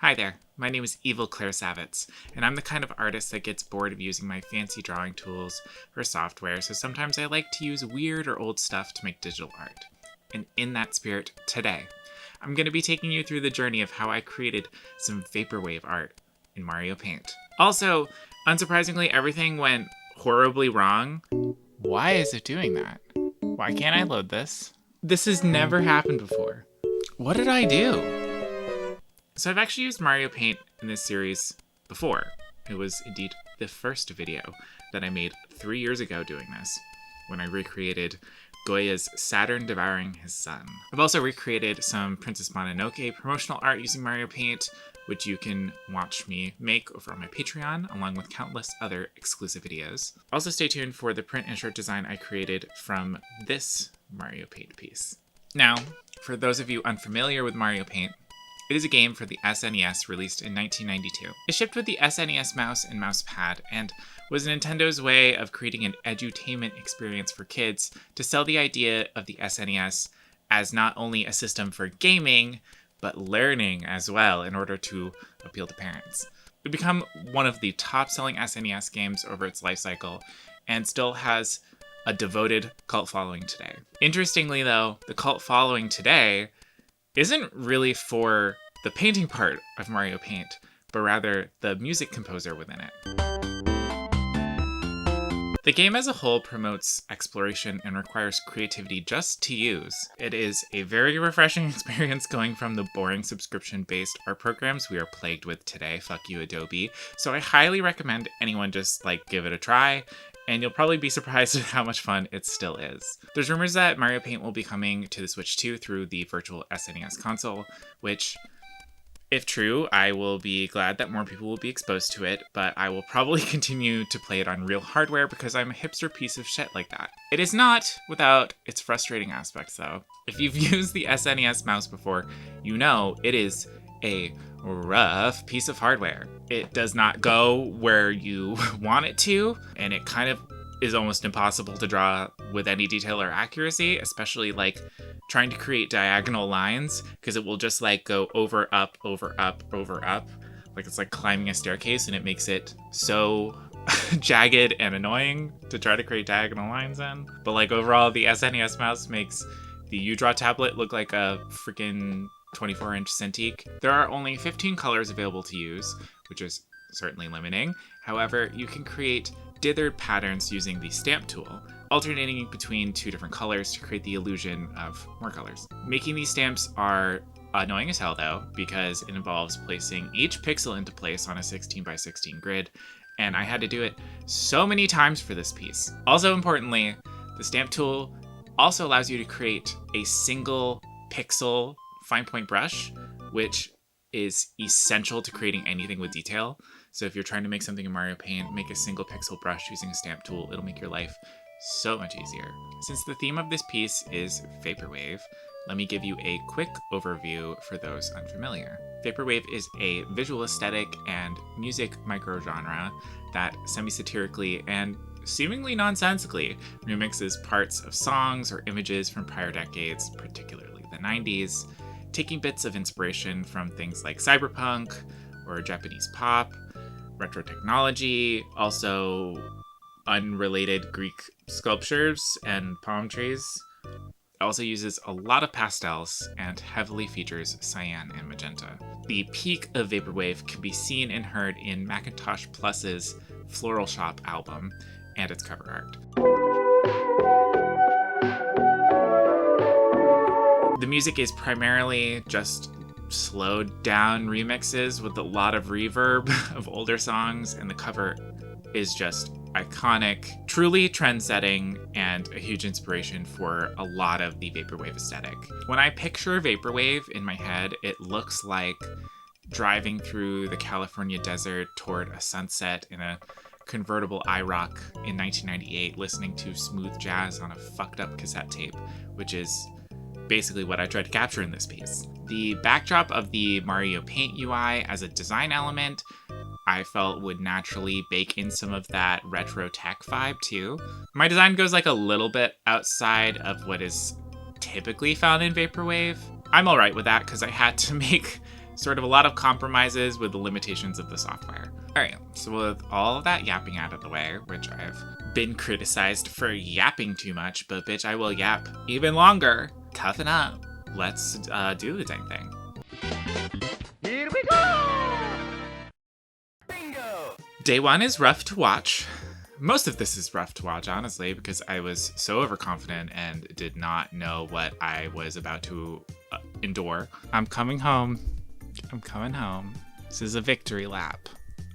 Hi there, my name is Evil Claire Savitz, and I'm the kind of artist that gets bored of using my fancy drawing tools or software, so sometimes I like to use weird or old stuff to make digital art. And in that spirit, today, I'm going to be taking you through the journey of how I created some Vaporwave art in Mario Paint. Also, unsurprisingly, everything went horribly wrong. Why is it doing that? Why can't I load this? This has never happened before. What did I do? So I've actually used Mario Paint in this series before. It was indeed the first video that I made 3 years ago doing this, when I recreated Goya's Saturn devouring his son. I've also recreated some Princess Mononoke promotional art using Mario Paint, which you can watch me make over on my Patreon, along with countless other exclusive videos. Also stay tuned for the print and shirt design I created from this Mario Paint piece. Now, for those of you unfamiliar with Mario Paint, it is a game for the SNES released in 1992. It shipped with the SNES mouse and mouse pad and was Nintendo's way of creating an edutainment experience for kids to sell the idea of the SNES as not only a system for gaming, but learning as well in order to appeal to parents. It would become one of the top-selling SNES games over its life cycle and still has a devoted cult following today. Interestingly though, the cult following today isn't really for the painting part of Mario Paint, but rather the music composer within it. The game as a whole promotes exploration and requires creativity just to use. It is a very refreshing experience going from the boring subscription-based art programs we are plagued with today, fuck you Adobe, so I highly recommend anyone just give it a try, and you'll probably be surprised at how much fun it still is. There's rumors that Mario Paint will be coming to the Switch 2 through the virtual SNES console, which, if true, I will be glad that more people will be exposed to it, but I will probably continue to play it on real hardware because I'm a hipster piece of shit like that. It is not without its frustrating aspects, though. If you've used the SNES mouse before, you know it is a rough piece of hardware. It does not go where you want it to, and it kind of is almost impossible to draw with any detail or accuracy, especially trying to create diagonal lines, because it will just go over, up, over, up, over, up. It's like climbing a staircase, and it makes it so jagged and annoying to try to create diagonal lines in. But overall, the SNES mouse makes the U-Draw tablet look like a freaking 24-inch Cintiq. There are only 15 colors available to use, which is certainly limiting. However, you can create dithered patterns using the stamp tool, alternating between 2 different colors to create the illusion of more colors. Making these stamps are annoying as hell though, because it involves placing each pixel into place on a 16x16 grid, and I had to do it so many times for this piece. Also importantly, the stamp tool also allows you to create a single pixel fine point brush, which is essential to creating anything with detail. So if you're trying to make something in Mario Paint, make a single pixel brush using a stamp tool. It'll make your life so much easier. Since the theme of this piece is Vaporwave, let me give you a quick overview for those unfamiliar. Vaporwave is a visual aesthetic and music microgenre that semi-satirically and seemingly nonsensically remixes parts of songs or images from prior decades, particularly the 90s, taking bits of inspiration from things like cyberpunk or Japanese pop, retro technology, also unrelated Greek sculptures and palm trees. It also uses a lot of pastels and heavily features cyan and magenta. The peak of Vaporwave can be seen and heard in Macintosh Plus's Floral Shop album and its cover art. The music is primarily just slowed down remixes with a lot of reverb of older songs, and the cover is just iconic, truly trend-setting, and a huge inspiration for a lot of the Vaporwave aesthetic. When I picture Vaporwave in my head, it looks like driving through the California desert toward a sunset in a convertible IROC in 1998, listening to smooth jazz on a fucked up cassette tape, which is basically what I tried to capture in this piece. The backdrop of the Mario Paint UI as a design element I felt would naturally bake in some of that retro tech vibe too. My design goes a little bit outside of what is typically found in Vaporwave. I'm alright with that because I had to make Sort of a lot of compromises with the limitations of the software. Alright, so with all of that yapping out of the way, which I've been criticized for yapping too much, but bitch, I will yap even longer. Toughen up. Let's do the dang thing. Here we go! Bingo! Day one is rough to watch. Most of this is rough to watch, honestly, because I was so overconfident and did not know what I was about to endure. I'm coming home. I'm coming home. This is a victory lap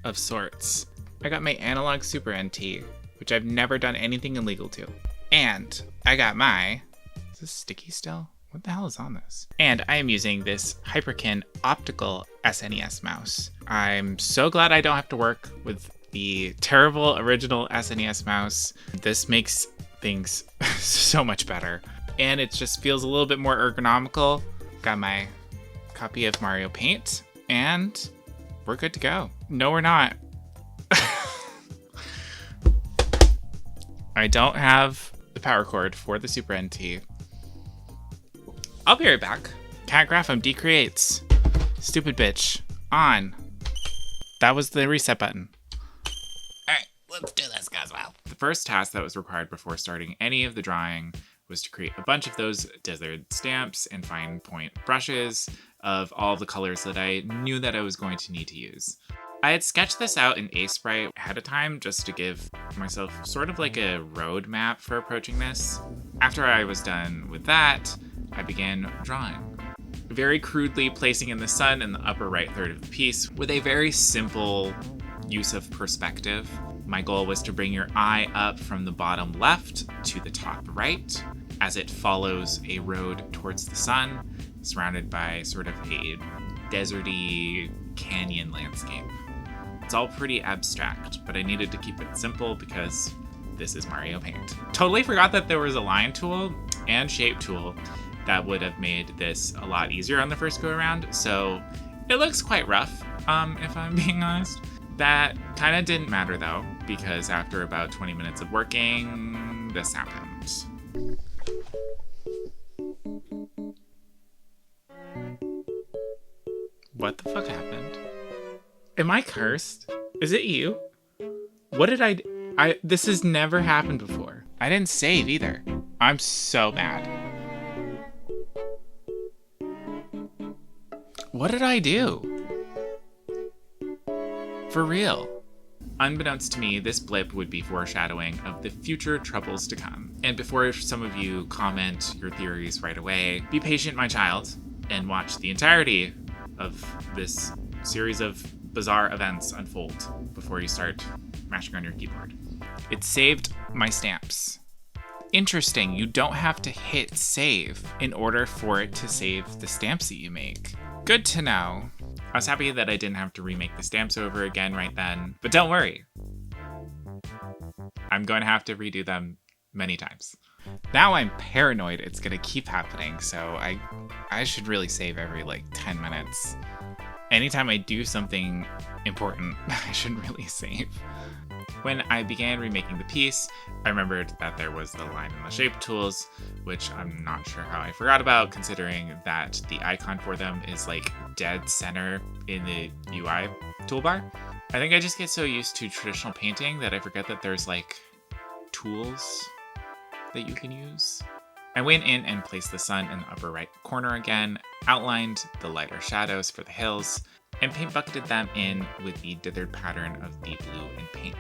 of sorts. I got my analog Super NT, which I've never done anything illegal to. And I got my... Is this sticky still? What the hell is on this? And I am using this Hyperkin optical SNES mouse. I'm so glad I don't have to work with the terrible original SNES mouse. This makes things so much better. And it just feels a little bit more ergonomical. Got my copy of Mario Paint, and we're good to go. No, we're not. I don't have the power cord for the Super NT. I'll be right back. Cat Graphum decreates. Stupid bitch. On. That was the reset button. Alright, let's do this, guys. Well, the first task that was required before starting any of the drawing was to create a bunch of those desert stamps and fine point brushes of all the colors that I knew that I was going to need to use. I had sketched this out in A-Sprite ahead of time just to give myself sort of like a roadmap for approaching this. After I was done with that, I began drawing. Very crudely placing in the sun in the upper right third of the piece with a very simple use of perspective. My goal was to bring your eye up from the bottom left to the top right as it follows a road towards the sun, surrounded by sort of a deserty canyon landscape. It's all pretty abstract, but I needed to keep it simple because this is Mario Paint. Totally forgot that there was a line tool and shape tool that would have made this a lot easier on the first go around, so it looks quite rough, if I'm being honest. That kind of didn't matter though, because after about 20 minutes of working, this happened. What the fuck happened? Am I cursed? Is it you? What did I this has never happened before. I didn't save either. I'm so mad. What did I do? For real. Unbeknownst to me, this blip would be foreshadowing of the future troubles to come. And before some of you comment your theories right away, be patient, my child, and watch the entirety of this series of bizarre events unfold before you start mashing on your keyboard. It saved my stamps. Interesting, you don't have to hit save in order for it to save the stamps that you make. Good to know. I was happy that I didn't have to remake the stamps over again right then, but don't worry. I'm going to have to redo them many times. Now I'm paranoid it's gonna keep happening, so I should really save every like 10 minutes. Anytime I do something important, I should really save. When I began remaking the piece, I remembered that there was the line and the shape tools, which I'm not sure how I forgot about, considering that the icon for them is like dead center in the UI toolbar. I think I just get so used to traditional painting that I forget that there's like tools that you can use. I went in and placed the sun in the upper right corner again, outlined the lighter shadows for the hills, and paint bucketed them in with the dithered pattern of the blue and pink,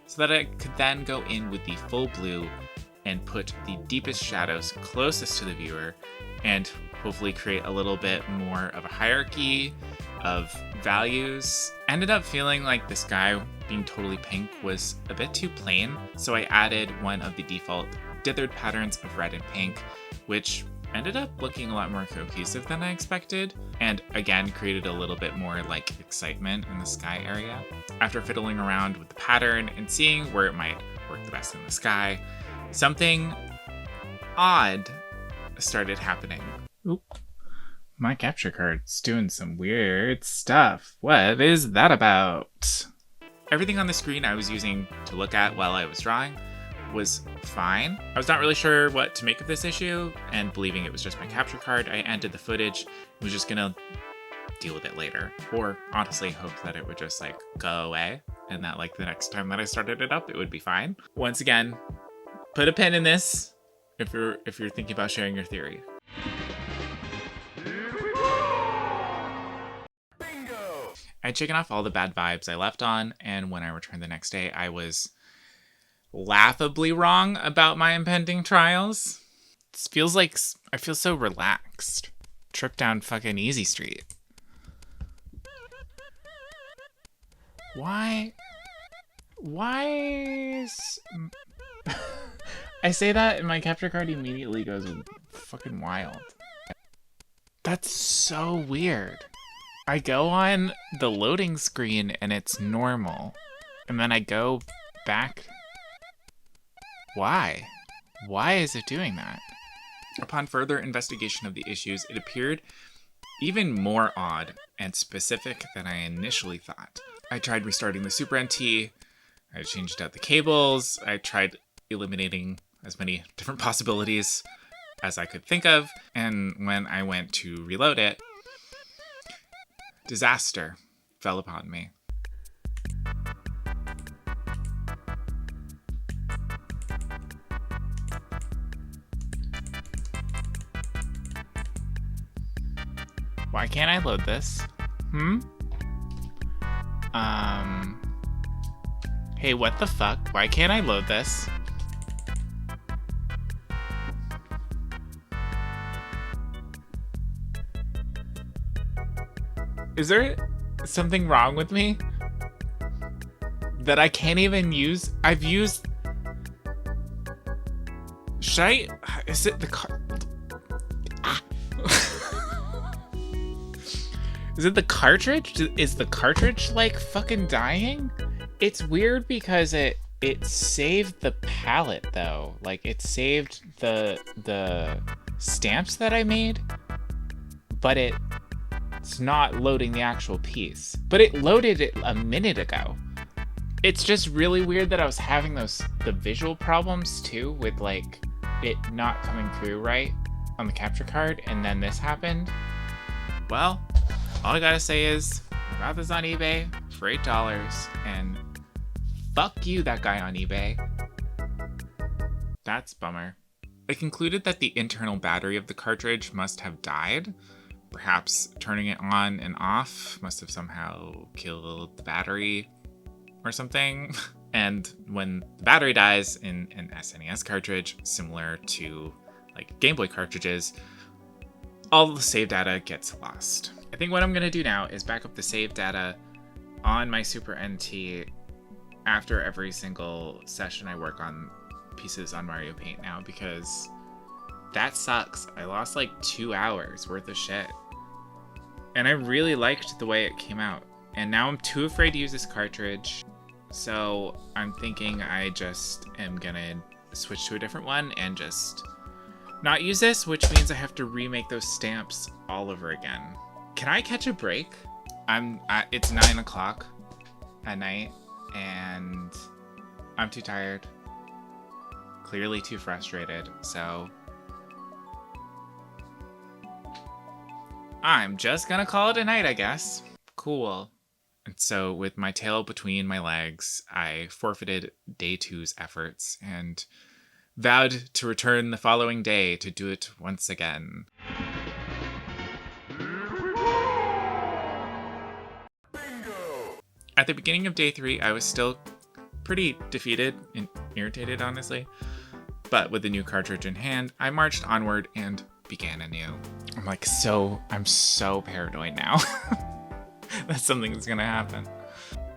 so that I could then go in with the full blue and put the deepest shadows closest to the viewer and hopefully create a little bit more of a hierarchy of values. Ended up feeling like the sky being totally pink was a bit too plain, so I added one of the default dithered patterns of red and pink, which ended up looking a lot more cohesive than I expected, and again created a little bit more like excitement in the sky area. After fiddling around with the pattern and seeing where it might work the best in the sky, something odd started happening. Oop. My capture card's doing some weird stuff. What is that about? Everything on the screen I was using to look at while I was drawing was fine. I was not really sure what to make of this issue, and believing it was just my capture card, I ended the footage and was just gonna deal with it later. Or honestly hoped that it would just like go away and that like the next time that I started it up, it would be fine. Once again, put a pin in this if you're thinking about sharing your theory. I had shaken off all the bad vibes I left on, and when I returned the next day, I was laughably wrong about my impending trials. This feels like I feel so relaxed. Trip down fucking Easy Street. Why is... I say that and my capture card immediately goes fucking wild. That's so weird. I go on the loading screen and it's normal. And then I go back. Why? Why is it doing that? Upon further investigation of the issues, it appeared even more odd and specific than I initially thought. I tried restarting the Super NT. I changed out the cables. I tried eliminating as many different possibilities as I could think of. And when I went to reload it, disaster fell upon me. Why can't I load this? Hey, what the fuck? Why can't I load this? Is there something wrong with me? That I can't even use? I've used... Should I... Is it the car... Ah. Is it the cartridge? Is the cartridge, like, fucking dying? It's weird because it saved the palette, though. Like, it saved the stamps that I made, but it's not loading the actual piece. But it loaded it a minute ago. It's just really weird that I was having the visual problems, too, with, like, it not coming through right on the capture card, and then this happened. Well, all I gotta say is, I got this on eBay for $8, and fuck you, that guy on eBay. That's a bummer. I concluded that the internal battery of the cartridge must have died. Perhaps turning it on and off must have somehow killed the battery or something. And when the battery dies in an SNES cartridge, similar to like Game Boy cartridges, all the save data gets lost. I think what I'm gonna do now is back up the save data on my Super NT after every single session I work on pieces on Mario Paint now, because that sucks. I lost like 2 hours worth of shit. And I really liked the way it came out. And now I'm too afraid to use this cartridge. So I'm thinking I just am gonna switch to a different one and just not use this, which means I have to remake those stamps all over again. Can I catch a break? It's 9 o'clock at night and I'm too tired. Clearly too frustrated, so I'm just gonna call it a night, I guess. Cool. And so with my tail between my legs, I forfeited day 2's efforts and vowed to return the following day to do it once again. At the beginning of day 3, I was still pretty defeated and irritated, honestly. But with the new cartridge in hand, I marched onward and began anew. I'm so paranoid now that something's gonna happen.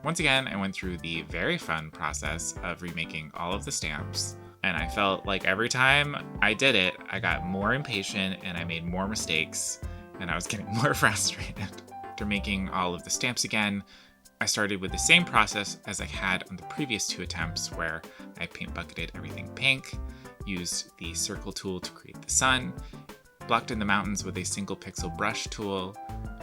Once again, I went through the very fun process of remaking all of the stamps, and I felt like every time I did it, I got more impatient and I made more mistakes, and I was getting more frustrated. After making all of the stamps again, I started with the same process as I had on the previous 2 attempts, where I paint bucketed everything pink, used the circle tool to create the sun, blocked in the mountains with a single pixel brush tool,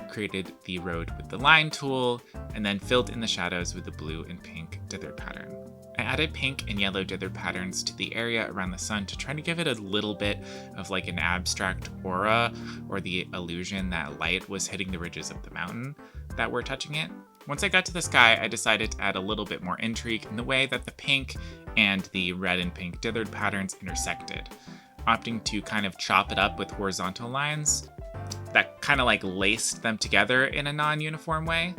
created the road with the line tool, and then filled in the shadows with the blue and pink dither pattern. I added pink and yellow dithered patterns to the area around the sun to try to give it a little bit of like an abstract aura, or the illusion that light was hitting the ridges of the mountain that were touching it. Once I got to the sky, I decided to add a little bit more intrigue in the way that the pink and the red and pink dithered patterns intersected, opting to kind of chop it up with horizontal lines that kind of like laced them together in a non-uniform way.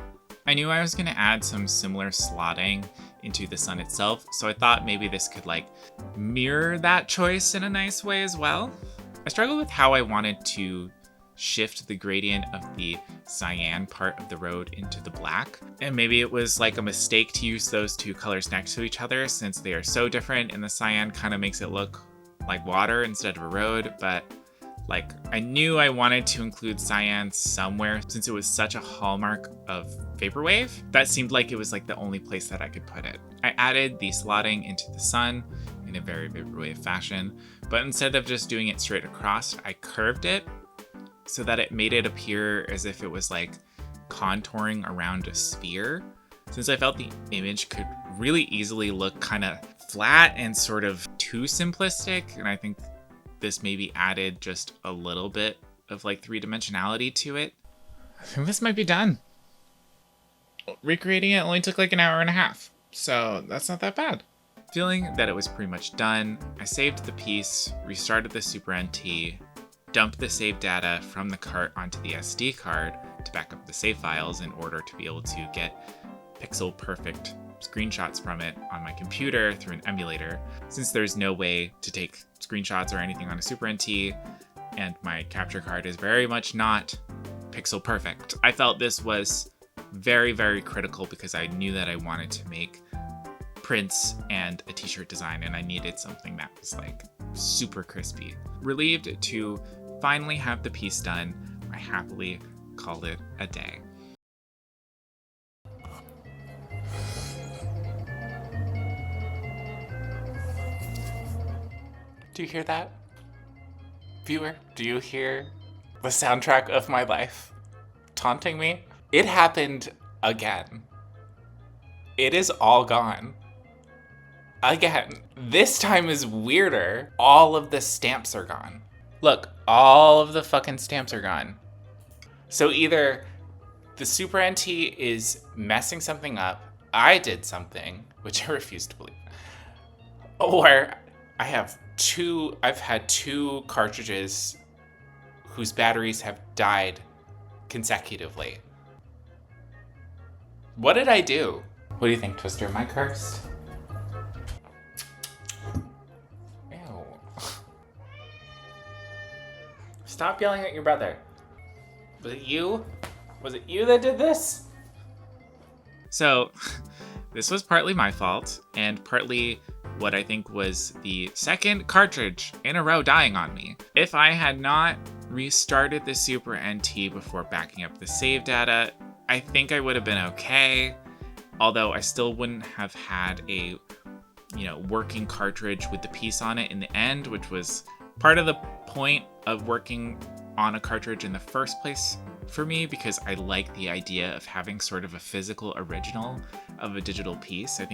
I knew I was going to add some similar slotting into the sun itself, so I thought maybe this could like mirror that choice in a nice way as well. I struggled with how I wanted to shift the gradient of the cyan part of the road into the black, and maybe it was like a mistake to use those two colors next to each other since they are so different, and the cyan kind of makes it look like water instead of a road. But like, I knew I wanted to include cyan somewhere since it was such a hallmark of Vaporwave. That seemed like it was like the only place that I could put it. I added the slotting into the sun in a very Vaporwave fashion, but instead of just doing it straight across, I curved it so that it made it appear as if it was like contouring around a sphere, since I felt the image could really easily look kind of flat and sort of too simplistic, and I think this maybe added just a little bit of like three-dimensionality to it. I think this might be done. Recreating it only took like an hour and a half, so that's not that bad. Feeling that it was pretty much done, I saved the piece, restarted the Super NT, dumped the save data from the cart onto the SD card to back up the save files in order to be able to get pixel perfect screenshots from it on my computer through an emulator, since there's no way to take screenshots or anything on a Super NT, and my capture card is very much not pixel perfect. I felt this was very, very critical because I knew that I wanted to make prints and a t-shirt design, and I needed something that was like super crispy. Relieved to finally have the piece done, I happily called it a day. Do you hear that? Viewer, do you hear the soundtrack of my life taunting me? It happened again. It is all gone. Again. This time is weirder. All of the stamps are gone. Look, all of the fucking stamps are gone. So either the Super NT is messing something up, I did something, which I refuse to believe, or I've had two cartridges whose batteries have died consecutively. What did I do? What do you think, Twister? Am I cursed? Ew. Stop yelling at your brother. Was it you? Was it you that did this? So, this was partly my fault, and partly what I think was the second cartridge in a row dying on me. If I had not restarted the Super NT before backing up the save data, I think I would have been okay, although I still wouldn't have had a, working cartridge with the piece on it in the end, which was part of the point of working on a cartridge in the first place for me, because I like the idea of having sort of a physical original of a digital piece. I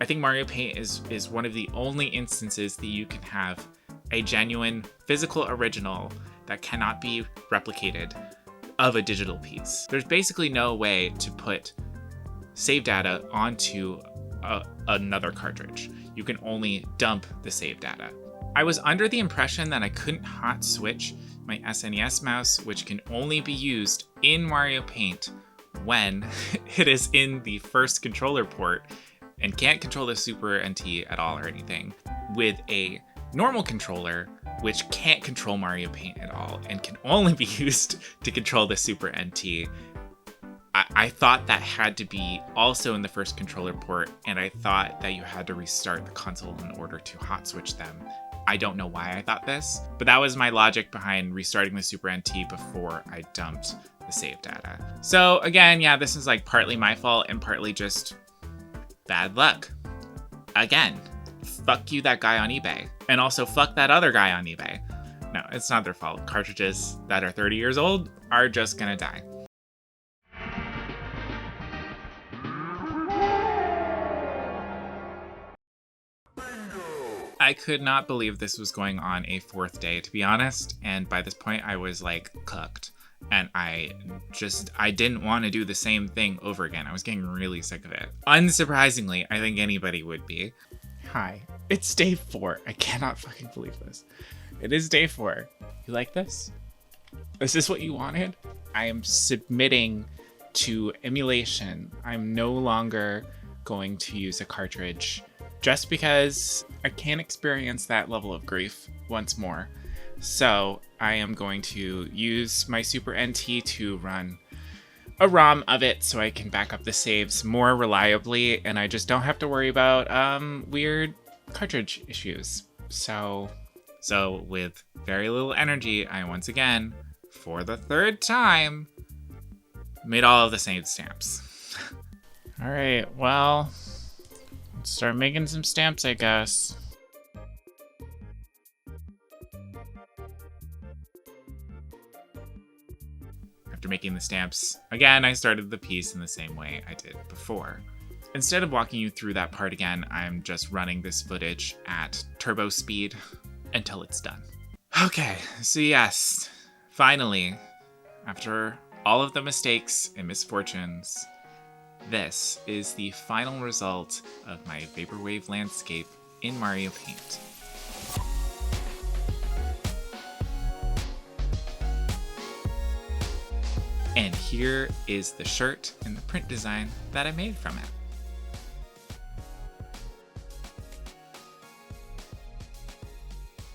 think Mario Paint is one of the only instances that you can have a genuine physical original that cannot be replicated of a digital piece. There's basically no way to put save data onto another cartridge. You can only dump the save data. I was under the impression that I couldn't hot switch my SNES mouse, which can only be used in Mario Paint when it is in the first controller port and can't control the Super NT at all or anything, with a normal controller which can't control Mario Paint at all and can only be used to control the Super NT. I thought that had to be also in the first controller port, and I thought that you had to restart the console in order to hot switch them. I don't know why I thought this, but that was my logic behind restarting the Super NT before I dumped the save data. So again, yeah, this is like partly my fault and partly just bad luck. Again, fuck you, that guy on eBay. And also fuck that other guy on eBay. No, it's not their fault. Cartridges that are 30 years old are just gonna die. I could not believe this was going on a fourth day, to be honest. And by this point, I was like cooked. And I didn't want to do the same thing over again. I was getting really sick of it. Unsurprisingly, I think anybody would be. Hi, it's day 4. I cannot fucking believe this. It is day 4. You like this? Is this what you wanted? I am submitting to emulation. I'm no longer going to use a cartridge just because I can't experience that level of grief once more. So I am going to use my Super NT to run a ROM of it so I can back up the saves more reliably, and I just don't have to worry about weird cartridge issues. So with very little energy, I once again, for the 3rd time, made all of the same stamps. All right, well, let's start making some stamps, I guess. After making the stamps, again, I started the piece in the same way I did before. Instead of walking you through that part again, I'm just running this footage at turbo speed until it's done. Okay, so yes, finally, after all of the mistakes and misfortunes, this is the final result of my Vaporwave landscape in Mario Paint. And here is the shirt and the print design that I made from it.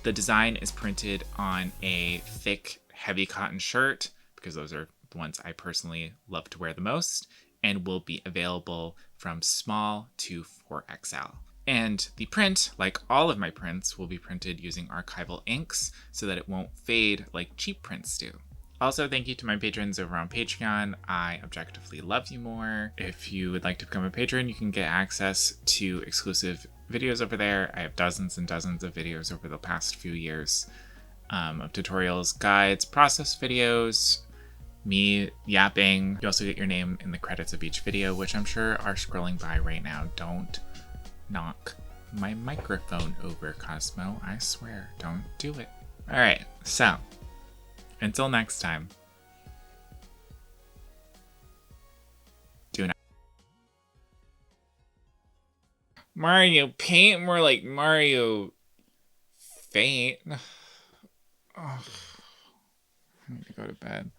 The design is printed on a thick, heavy cotton shirt, because those are the ones I personally love to wear the most, and will be available from small to 4XL. And the print, like all of my prints, will be printed using archival inks so that it won't fade like cheap prints do. Also, thank you to my patrons over on Patreon. I objectively love you more. If you would like to become a patron, you can get access to exclusive videos over there. I have dozens and dozens of videos over the past few years of tutorials, guides, process videos, me yapping. You also get your name in the credits of each video, which I'm sure are scrolling by right now. Don't knock my microphone over, Cosmo. I swear, don't do it. All right, so until next time. Do not Mario Paint, more like Mario Faint. Oh, I need to go to bed.